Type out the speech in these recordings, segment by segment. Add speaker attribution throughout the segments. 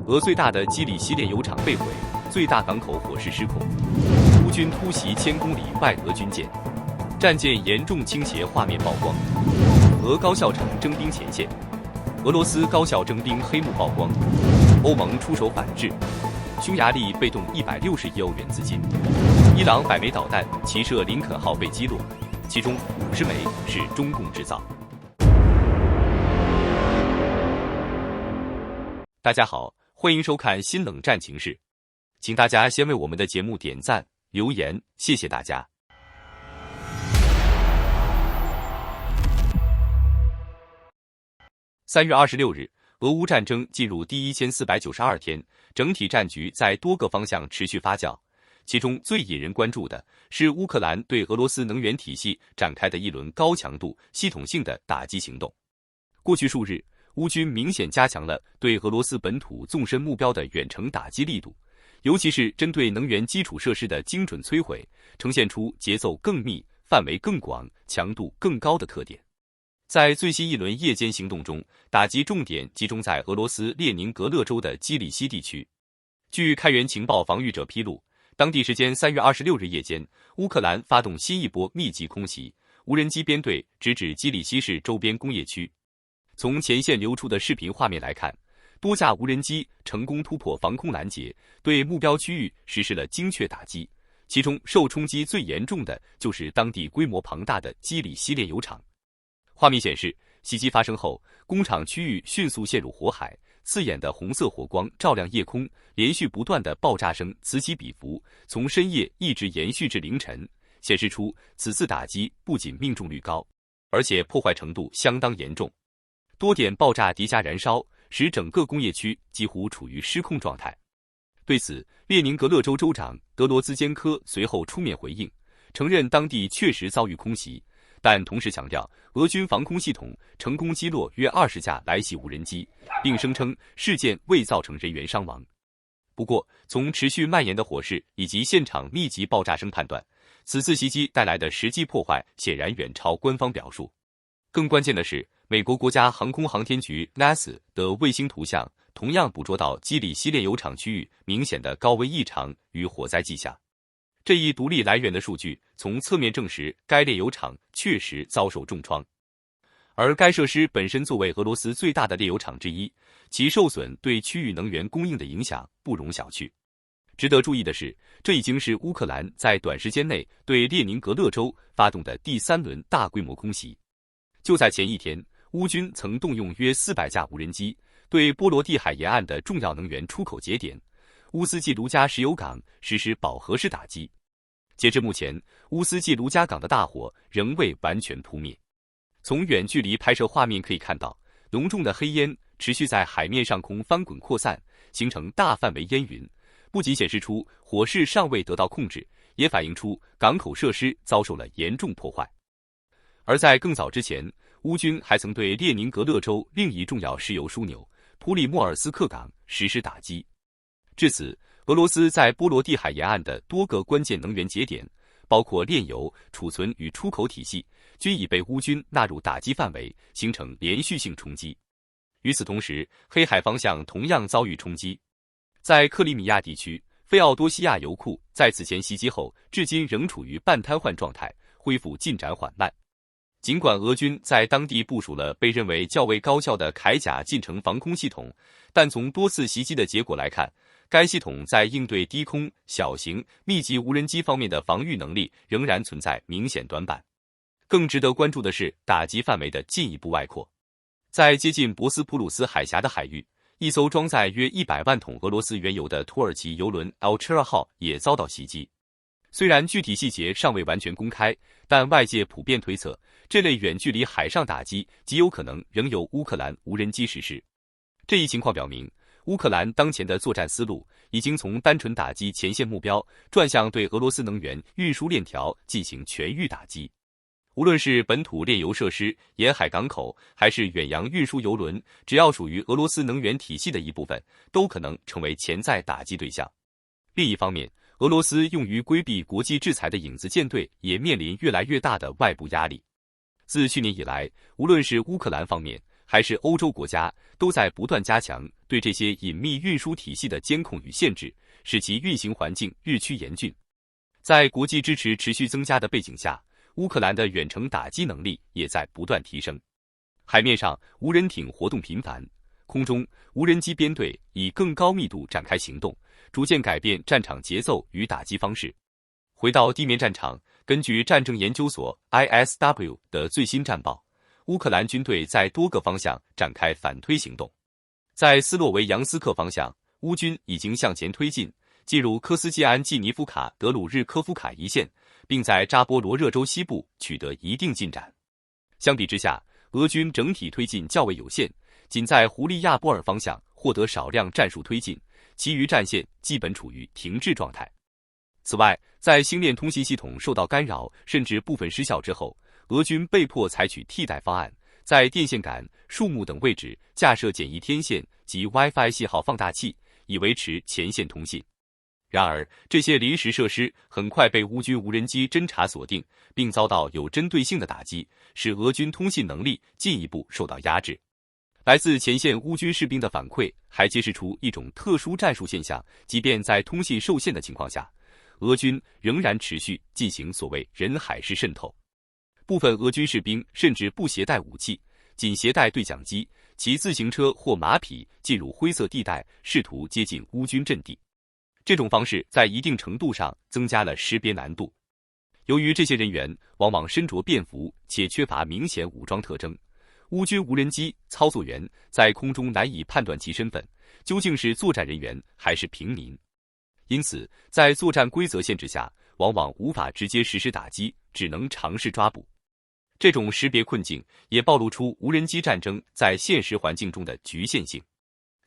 Speaker 1: 俄最大的基里希炼油厂被毁，最大港口火势失控。乌军突袭1000公里外俄军舰，战舰严重倾斜画面曝光。俄高效城征兵前线，俄罗斯高效征兵黑幕曝光。欧盟出手反制，匈牙利被动160亿欧元资金。伊朗100枚导弹齐射林肯号被击落，其中50枚是中共制造。大家好，欢迎收看新冷战情势，请大家先为我们的节目点赞、留言，谢谢大家。3月26日，俄乌战争进入第1492天，整体战局在多个方向持续发酵。其中最引人关注的是乌克兰对俄罗斯能源体系展开的一轮高强度、系统性的打击行动。过去数日，乌军明显加强了对俄罗斯本土纵深目标的远程打击力度，尤其是针对能源基础设施的精准摧毁，呈现出节奏更密、范围更广、强度更高的特点。在最新一轮夜间行动中，打击重点集中在俄罗斯列宁格勒州的基里希地区。据开源情报防御者披露，当地时间3月26日夜间，乌克兰发动新一波密集空袭，无人机编队直指基里希市周边工业区。从前线流出的视频画面来看，多架无人机成功突破防空拦截，对目标区域实施了精确打击。其中受冲击最严重的就是当地规模庞大的基里希炼油厂。画面显示，袭击发生后，工厂区域迅速陷入火海，刺眼的红色火光照亮夜空，连续不断的爆炸声此起彼伏，从深夜一直延续至凌晨，显示出此次打击不仅命中率高，而且破坏程度相当严重。多点爆炸叠加燃烧，使整个工业区几乎处于失控状态。对此，列宁格勒州州长德罗兹坚科随后出面回应，承认当地确实遭遇空袭，但同时强调俄军防空系统成功击落约20架来袭无人机，并声称事件未造成人员伤亡。不过，从持续蔓延的火势以及现场密集爆炸声判断，此次袭击带来的实际破坏显然远超官方表述。更关键的是，美国国家航空航天局 NASA 的卫星图像同样捕捉到基里希炼油厂区域明显的高温异常与火灾迹象。这一独立来源的数据从侧面证实该炼油厂确实遭受重创。而该设施本身作为俄罗斯最大的炼油厂之一，其受损对区域能源供应的影响不容小觑。值得注意的是，这已经是乌克兰在短时间内对列宁格勒州发动的第3轮大规模空袭。就在前一天，乌军曾动用约400架无人机，对波罗的海沿岸的重要能源出口节点乌斯季卢加石油港实施饱和式打击。截至目前，乌斯季卢加港的大火仍未完全扑灭。从远距离拍摄画面可以看到，浓重的黑烟持续在海面上空翻滚扩散，形成大范围烟云，不仅显示出火势尚未得到控制，也反映出港口设施遭受了严重破坏。而在更早之前，乌军还曾对列宁格勒州另一重要石油枢纽普里莫尔斯克港实施打击。至此，俄罗斯在波罗的海沿岸的多个关键能源节点，包括炼油、储存与出口体系，均已被乌军纳入打击范围，形成连续性冲击。与此同时，黑海方向同样遭遇冲击。在克里米亚地区，费奥多西亚油库在此前袭击后，至今仍处于半瘫痪状态，恢复进展缓慢。尽管俄军在当地部署了被认为较为高效的铠甲近程防空系统，但从多次袭击的结果来看，该系统在应对低空、小型、密集无人机方面的防御能力仍然存在明显短板。更值得关注的是打击范围的进一步外扩。在接近博斯普鲁斯海峡的海域，一艘装载约100万桶俄罗斯原油的土耳其油轮 Alchera 号也遭到袭击。虽然具体细节尚未完全公开，但外界普遍推测，这类远距离海上打击极有可能仍由乌克兰无人机实施。这一情况表明，乌克兰当前的作战思路已经从单纯打击前线目标，转向对俄罗斯能源运输链条进行全域打击。无论是本土炼油设施、沿海港口，还是远洋运输油轮，只要属于俄罗斯能源体系的一部分，都可能成为潜在打击对象。另一方面，俄罗斯用于规避国际制裁的影子舰队也面临越来越大的外部压力。自去年以来，无论是乌克兰方面，还是欧洲国家，都在不断加强对这些隐秘运输体系的监控与限制，使其运行环境日趋严峻。在国际支持持续增加的背景下，乌克兰的远程打击能力也在不断提升。海面上无人艇活动频繁，空中无人机编队以更高密度展开行动，逐渐改变战场节奏与打击方式。回到地面战场，根据战争研究所 ISW 的最新战报，乌克兰军队在多个方向展开反推行动。在斯洛维扬斯克方向，乌军已经向前推进，进入科斯季安季尼夫卡德鲁日科夫卡一线，并在扎波罗热州西部取得一定进展。相比之下，俄军整体推进较为有限，仅在胡利亚波尔方向获得少量战术推进，其余战线基本处于停滞状态。此外，在星链通信系统受到干扰甚至部分失效之后，俄军被迫采取替代方案，在电线杆、树木等位置架设简易天线及 WiFi 信号放大器，以维持前线通信。然而，这些临时设施很快被乌军无人机侦察锁定，并遭到有针对性的打击，使俄军通信能力进一步受到压制。来自前线乌军士兵的反馈还揭示出一种特殊战术现象，即便在通信受限的情况下，俄军仍然持续进行所谓人海式渗透。部分俄军士兵甚至不携带武器，仅携带对讲机，骑自行车或马匹进入灰色地带，试图接近乌军阵地。这种方式在一定程度上增加了识别难度。由于这些人员往往身着便服且缺乏明显武装特征，乌军无人机操作员在空中难以判断其身份，究竟是作战人员还是平民。因此，在作战规则限制下，往往无法直接实施打击，只能尝试抓捕。这种识别困境也暴露出无人机战争在现实环境中的局限性。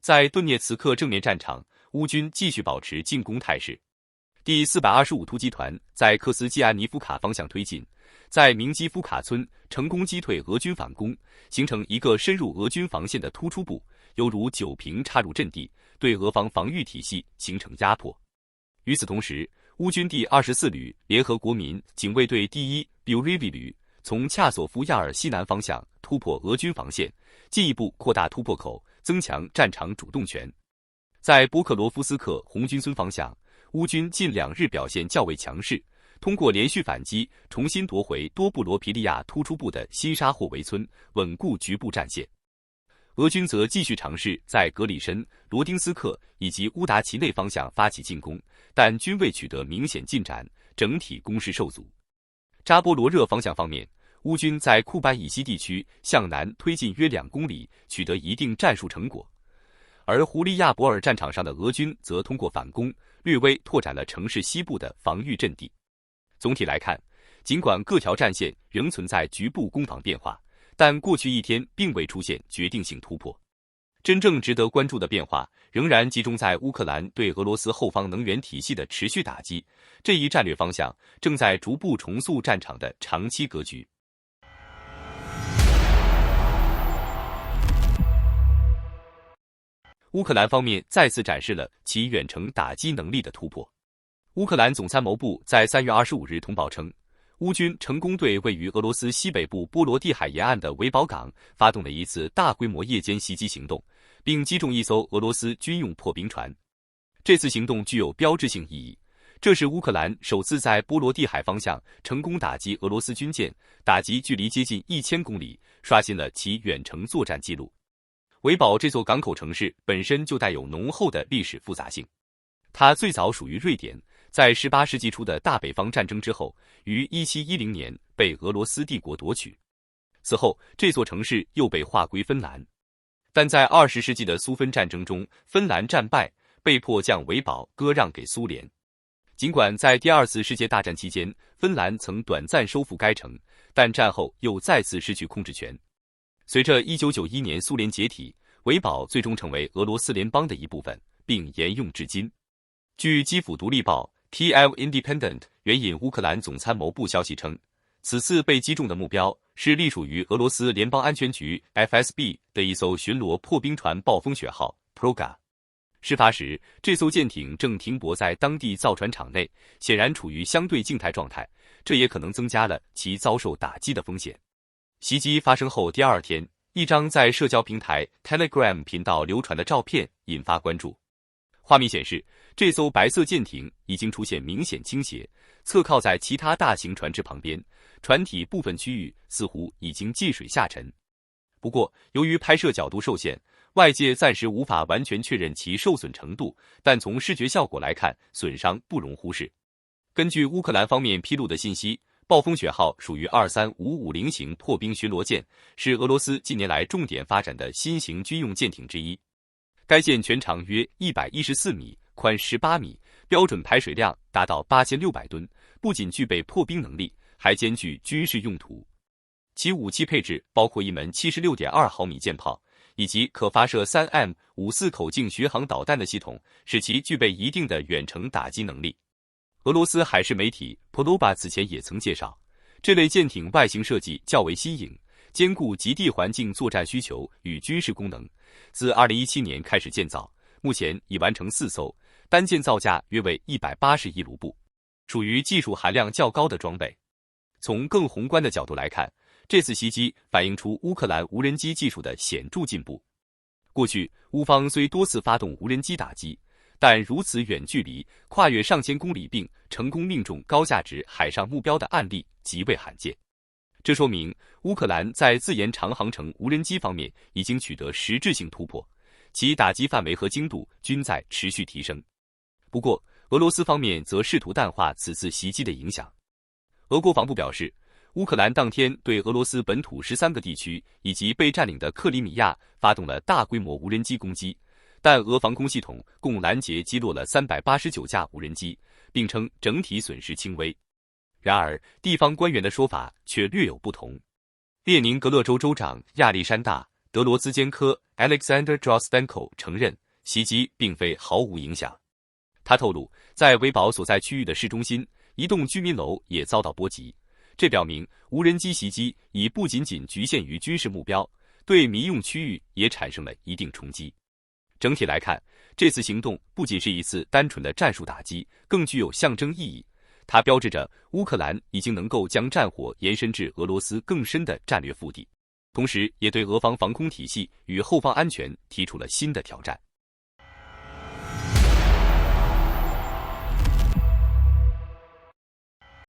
Speaker 1: 在顿涅茨克正面战场，乌军继续保持进攻态势。第425突击团在科斯季安尼夫卡方向推进，在明基夫卡村成功击退俄军反攻，形成一个深入俄军防线的突出部，犹如酒瓶插入阵地，对俄方防御体系形成压迫。与此同时，乌军第24旅联合国民警卫队第1 Buryvi 旅从恰索夫亚尔西南方向突破俄军防线，进一步扩大突破口，增强战场主动权。在波克罗夫斯克红军村方向，乌军近2日表现较为强势，通过连续反击，重新夺回多布罗皮利亚突出部的新沙霍维村，稳固局部战线。俄军则继续尝试在格里申、罗丁斯克以及乌达奇内方向发起进攻，但均未取得明显进展，整体攻势受阻。扎波罗热方向方面，乌军在库班以西地区向南推进约2公里，取得一定战术成果。而胡利亚博尔战场上的俄军则通过反攻，略微拓展了城市西部的防御阵地。总体来看，尽管各条战线仍存在局部攻防变化，但过去1天并未出现决定性突破。真正值得关注的变化仍然集中在乌克兰对俄罗斯后方能源体系的持续打击，这一战略方向正在逐步重塑战场的长期格局。乌克兰方面再次展示了其远程打击能力的突破。乌克兰总参谋部在3月25日通报称，乌军成功对位于俄罗斯西北部波罗的海沿岸的维堡港发动了一次大规模夜间袭击行动，并击中一艘俄罗斯军用破冰船。这次行动具有标志性意义，这是乌克兰首次在波罗的海方向成功打击俄罗斯军舰，打击距离接近1000公里，刷新了其远程作战记录。维堡这座港口城市本身就带有浓厚的历史复杂性，它最早属于瑞典，在18世纪初的大北方战争之后，于1710年被俄罗斯帝国夺取。此后，这座城市又被划归芬兰。但在20世纪的苏芬战争中，芬兰战败，被迫将维堡割让给苏联。尽管在第2次世界大战期间，芬兰曾短暂收复该城，但战后又再次失去控制权。随着1991年苏联解体，维堡最终成为俄罗斯联邦的一部分，并沿用至今。据基辅独立报 TL Independent 援引乌克兰总参谋部消息称，此次被击中的目标是隶属于俄罗斯联邦安全局 FSB 的一艘巡逻破冰船暴风雪号 Proga。事发时，这艘舰艇正停泊在当地造船厂内，显然处于相对静态状态，这也可能增加了其遭受打击的风险。袭击发生后第2天一张在社交平台 Telegram 频道流传的照片引发关注。画面显示，这艘白色舰艇已经出现明显倾斜，侧靠在其他大型船只旁边，船体部分区域似乎已经进水下沉。不过，由于拍摄角度受限，外界暂时无法完全确认其受损程度，但从视觉效果来看，损伤不容忽视。根据乌克兰方面披露的信息，暴风雪号属于23550型破冰巡逻舰，是俄罗斯近年来重点发展的新型军用舰艇之一。该舰全长约114米，宽18米，标准排水量达到8600吨，不仅具备破冰能力，还兼具军事用途。其武器配置包括一门76.2毫米舰炮，以及可发射3M54口径巡航导弹的系统，使其具备一定的远程打击能力。俄罗斯海事媒体 Poloba 此前也曾介绍，这类舰艇外形设计较为新颖，兼顾极地环境作战需求与军事功能。自2017年开始建造，目前已完成4艘，单件造价约为180亿卢布，属于技术含量较高的装备。从更宏观的角度来看，这次袭击反映出乌克兰无人机技术的显著进步。过去，乌方虽多次发动无人机打击，但如此远距离、跨越上千公里并成功命中高价值海上目标的案例极为罕见。这说明乌克兰在自研长航程无人机方面已经取得实质性突破，其打击范围和精度均在持续提升。不过，俄罗斯方面则试图淡化此次袭击的影响。俄国防部表示，乌克兰当天对俄罗斯本土13个地区以及被占领的克里米亚发动了大规模无人机攻击，但俄防空系统共拦截击落了389架无人机，并称整体损失轻微。然而，地方官员的说法却略有不同。列宁格勒州州长亚历山大·德罗兹坚科 （Alexander Drostenko） 承认，袭击并非毫无影响。他透露，在维堡所在区域的市中心，一栋居民楼也遭到波及。这表明，无人机袭击已不仅仅局限于军事目标，对民用区域也产生了一定冲击。整体来看，这次行动不仅是一次单纯的战术打击，更具有象征意义。它标志着乌克兰已经能够将战火延伸至俄罗斯更深的战略腹地，同时也对俄方防空体系与后方安全提出了新的挑战。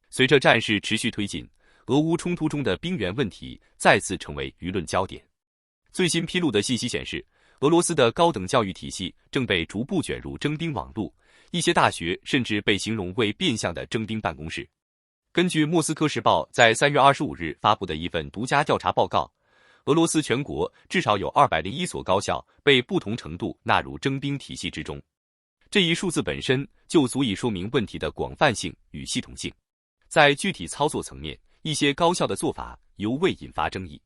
Speaker 1: 随着战事持续推进，俄乌冲突中的兵源问题再次成为舆论焦点。最新披露的信息显示，俄罗斯的高等教育体系正被逐步卷入征兵网路，一些大学甚至被形容为变相的征兵办公室。根据莫斯科时报在3月25日发布的一份独家调查报告，俄罗斯全国至少有201所高校被不同程度纳入征兵体系之中。这一数字本身就足以说明问题的广泛性与系统性。在具体操作层面，一些高校的做法犹未引发争议。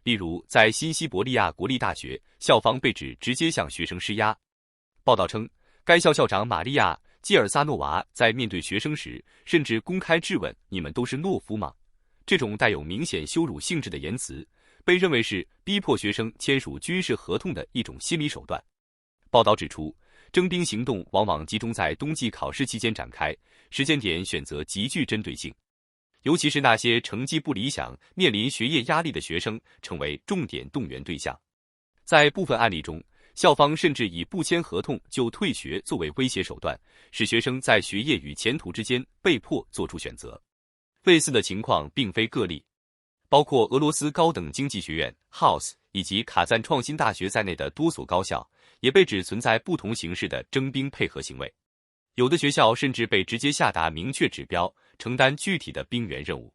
Speaker 1: 例如，在新西伯利亚国立大学，校方被指直接向学生施压。报道称，该校校长玛利亚·基尔萨诺娃在面对学生时，甚至公开质问：“你们都是懦夫吗？”这种带有明显羞辱性质的言辞，被认为是逼迫学生签署军事合同的一种心理手段。报道指出，征兵行动往往集中在冬季考试期间展开，时间点选择极具针对性，尤其是那些成绩不理想、面临学业压力的学生成为重点动员对象。在部分案例中，校方甚至以不签合同就退学作为威胁手段，使学生在学业与前途之间被迫做出选择。类似的情况并非个例，包括俄罗斯高等经济学院 House 以及卡赞创新大学在内的多所高校，也被指存在不同形式的征兵配合行为。有的学校甚至被直接下达明确指标，承担具体的兵员任务。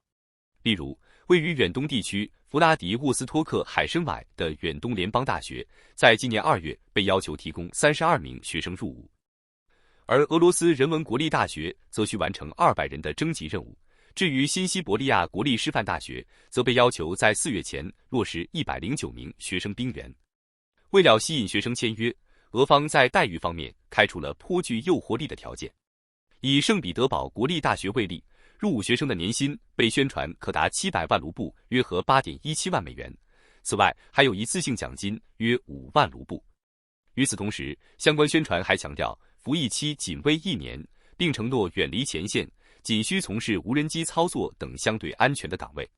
Speaker 1: 例如，位于远东地区弗拉迪沃斯托克海参崴的远东联邦大学，在今年2月被要求提供32名学生入伍，而俄罗斯人文国立大学则需完成200人的征集任务。至于新西伯利亚国立师范大学，则被要求在4月前落实109名学生兵员。为了吸引学生签约，俄方在待遇方面开出了颇具诱惑力的条件。以圣彼得堡国立大学为例，入伍学生的年薪被宣传可达700万卢布，约合8.17万美元。此外，还有一次性奖金约5万卢布。与此同时，相关宣传还强调服役期仅为1年，并承诺远离前线，仅需从事无人机操作等相对安全的岗位。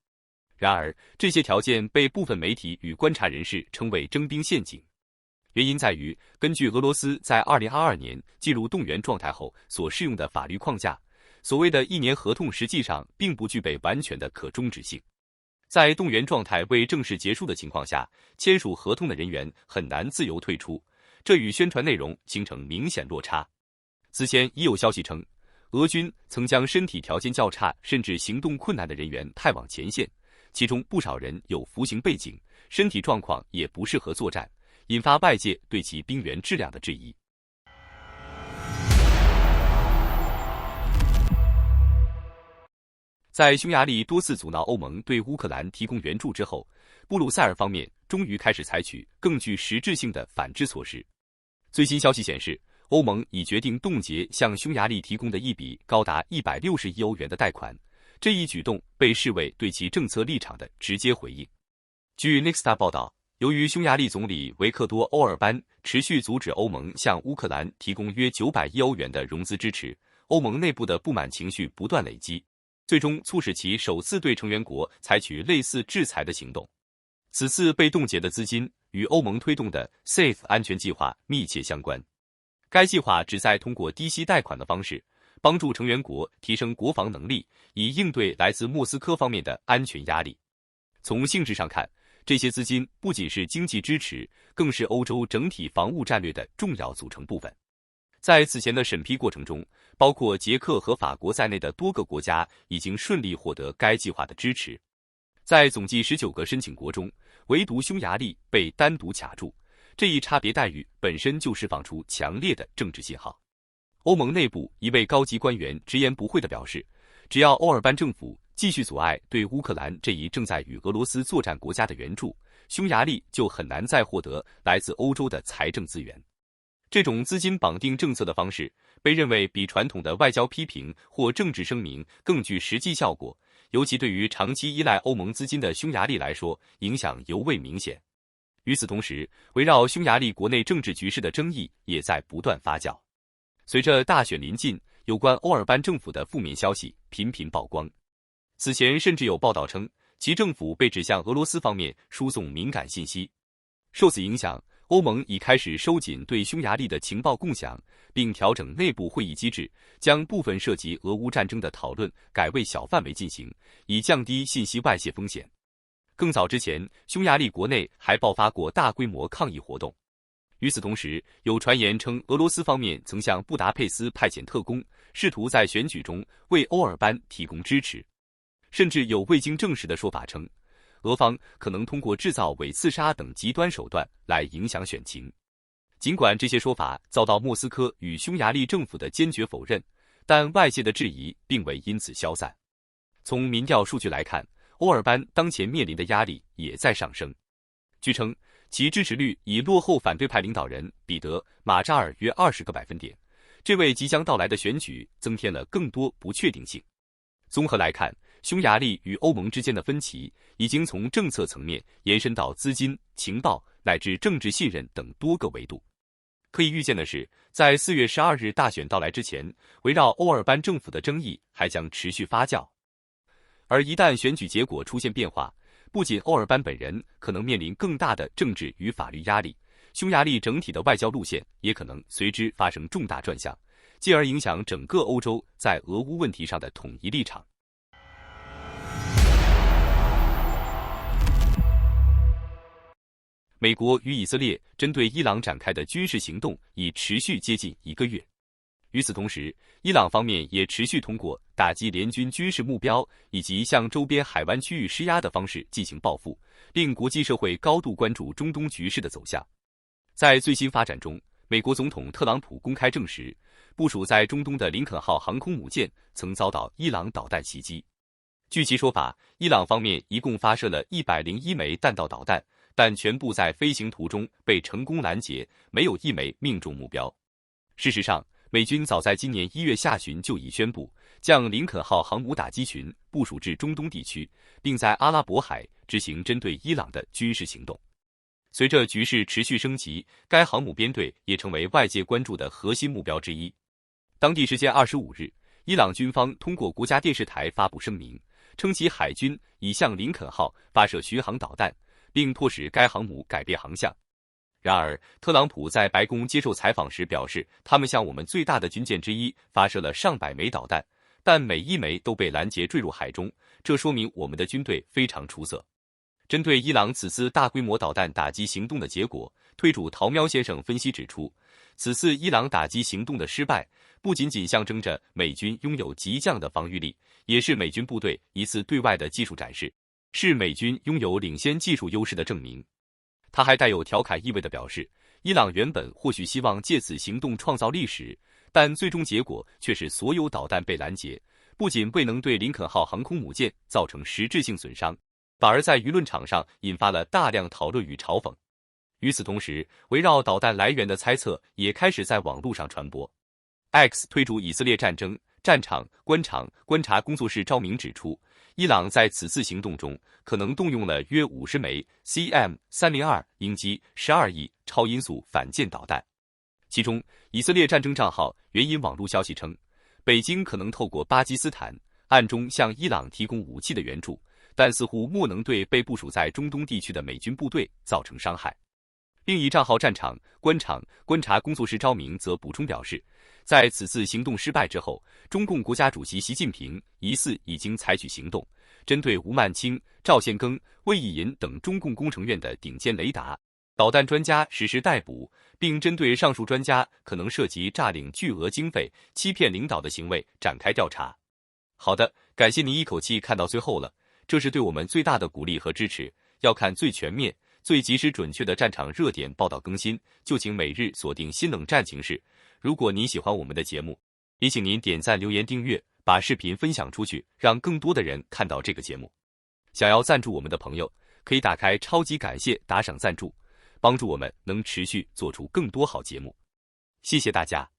Speaker 1: 然而，这些条件被部分媒体与观察人士称为征兵陷阱。原因在于，根据俄罗斯在2022年进入动员状态后所适用的法律框架，所谓的1年合同实际上并不具备完全的可终止性。在动员状态未正式结束的情况下，签署合同的人员很难自由退出，这与宣传内容形成明显落差。此前已有消息称，俄军曾将身体条件较差甚至行动困难的人员派往前线，其中不少人有服刑背景，身体状况也不适合作战，引发外界对其兵员质量的质疑。在匈牙利多次阻挠欧盟对乌克兰提供援助之后，布鲁塞尔方面终于开始采取更具实质性的反制措施。最新消息显示，欧盟已决定冻结向匈牙利提供的一笔高达160亿欧元的贷款，这一举动被视为对其政策立场的直接回应。据 Nexta 报道，由于匈牙利总理维克多·欧尔班持续阻止欧盟向乌克兰提供约900亿欧元的融资支持，欧盟内部的不满情绪不断累积，最终促使其首次对成员国采取类似制裁的行动。此次被冻结的资金与欧盟推动的 SAFE 安全计划密切相关。该计划旨在通过低息贷款的方式，帮助成员国提升国防能力，以应对来自莫斯科方面的安全压力。从性质上看，这些资金不仅是经济支持，更是欧洲整体防务战略的重要组成部分。在此前的审批过程中，包括捷克和法国在内的多个国家已经顺利获得该计划的支持。在总计19个申请国中，唯独匈牙利被单独卡住，这一差别待遇本身就释放出强烈的政治信号。欧盟内部一位高级官员直言不讳地表示，只要欧尔班政府继续阻碍对乌克兰这一正在与俄罗斯作战国家的援助，匈牙利就很难再获得来自欧洲的财政资源。这种资金绑定政策的方式被认为比传统的外交批评或政治声明更具实际效果，尤其对于长期依赖欧盟资金的匈牙利来说，影响尤为明显。与此同时，围绕匈牙利国内政治局势的争议也在不断发酵。随着大选临近，有关欧尔班政府的负面消息频频曝光。此前甚至有报道称，其政府被指向俄罗斯方面输送敏感信息。受此影响，欧盟已开始收紧对匈牙利的情报共享，并调整内部会议机制，将部分涉及俄乌战争的讨论改为小范围进行，以降低信息外泄风险。更早之前，匈牙利国内还爆发过大规模抗议活动。与此同时，有传言称俄罗斯方面曾向布达佩斯派遣特工，试图在选举中为欧尔班提供支持。甚至有未经证实的说法称，俄方可能通过制造伪刺杀等极端手段来影响选情。尽管这些说法遭到莫斯科与匈牙利政府的坚决否认，但外界的质疑并未因此消散。从民调数据来看，欧尔班当前面临的压力也在上升。据称，其支持率已落后反对派领导人彼得·马扎尔约20个百分点，这为即将到来的选举增添了更多不确定性。综合来看，匈牙利与欧盟之间的分歧已经从政策层面延伸到资金、情报乃至政治信任等多个维度。可以预见的是，在4月12日大选到来之前，围绕欧尔班政府的争议还将持续发酵。而一旦选举结果出现变化，不仅欧尔班本人可能面临更大的政治与法律压力，匈牙利整体的外交路线也可能随之发生重大转向，进而影响整个欧洲在俄乌问题上的统一立场。美国与以色列针对伊朗展开的军事行动已持续接近1个月。与此同时，伊朗方面也持续通过打击联军军事目标以及向周边海湾区域施压的方式进行报复，令国际社会高度关注中东局势的走向。在最新发展中，美国总统特朗普公开证实，部署在中东的林肯号航空母舰曾遭到伊朗导弹袭击。据其说法，伊朗方面一共发射了101枚弹道导弹，但全部在飞行途中被成功拦截，没有一枚命中目标。事实上，美军早在今年1月下旬就已宣布，将林肯号航母打击群部署至中东地区，并在阿拉伯海执行针对伊朗的军事行动。随着局势持续升级，该航母编队也成为外界关注的核心目标之一。当地时间25日，伊朗军方通过国家电视台发布声明，称其海军已向林肯号发射巡航导弹，并迫使该航母改变航向。然而，特朗普在白宫接受采访时表示，他们向我们最大的军舰之一发射了上百枚导弹，但每一枚都被拦截坠入海中，这说明我们的军队非常出色。针对伊朗此次大规模导弹打击行动的结果，推主陶喵先生分析指出，此次伊朗打击行动的失败，不仅仅象征着美军拥有极强的防御力，也是美军部队一次对外的技术展示，是美军拥有领先技术优势的证明。他还带有调侃意味地表示，伊朗原本或许希望借此行动创造历史，但最终结果却是所有导弹被拦截，不仅未能对林肯号航空母舰造成实质性损伤，反而在舆论场上引发了大量讨论与嘲讽。与此同时，围绕导弹来源的猜测也开始在网络上传播。X 推主以色列战争战场观察工作室昭明指出，伊朗在此次行动中可能动用了约50枚 CM302 鹰击12亿超音速反舰导弹。其中，以色列战争账号援引网络消息称，北京可能透过巴基斯坦暗中向伊朗提供武器的援助，但似乎莫能对被部署在中东地区的美军部队造成伤害。另一账号战场观察工作室昭明则补充表示，在此次行动失败之后，中共国家主席习近平疑似已经采取行动，针对吴曼清、赵献庚、魏意淫等中共工程院的顶尖雷达、导弹专家实施逮捕，并针对上述专家可能涉及诈领巨额经费、欺骗领导的行为展开调查。好的，感谢您一口气看到最后了，这是对我们最大的鼓励和支持。要看最全面、最及时准确的战场热点报道更新，就请每日锁定新冷战情势。如果您喜欢我们的节目，也请您点赞、留言、订阅，把视频分享出去，让更多的人看到这个节目。想要赞助我们的朋友，可以打开超级感谢打赏赞助，帮助我们能持续做出更多好节目。谢谢大家。